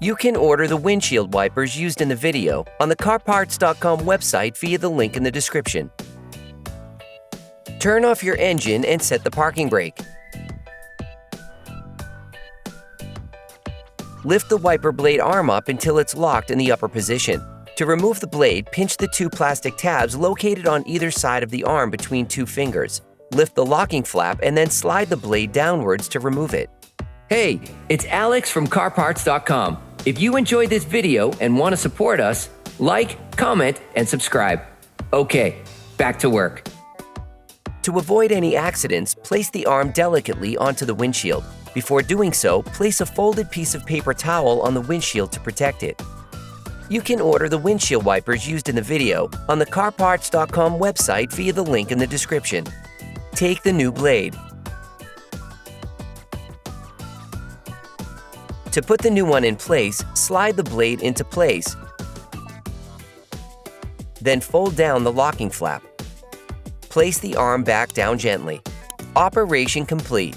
You can order the windshield wipers used in the video on the CarParts.com website via the link in the description. Turn off your engine and set the parking brake. Lift the wiper blade arm up until it's locked in the upper position. To remove the blade, pinch the two plastic tabs located on either side of the arm between two fingers. Lift the locking flap and then slide the blade downwards to remove it. Hey, it's Alex from CarParts.com. If you enjoyed this video and want to support us, like, comment, and subscribe. Okay, back to work. To avoid any accidents, place the arm delicately onto the windshield. Before doing so, place a folded piece of paper towel on the windshield to protect it. You can order the windshield wipers used in the video on the CarParts.com website via the link in the description. Take the new blade. To put the new one in place, slide the blade into place. Then fold down the locking flap. Place the arm back down gently. Operation complete.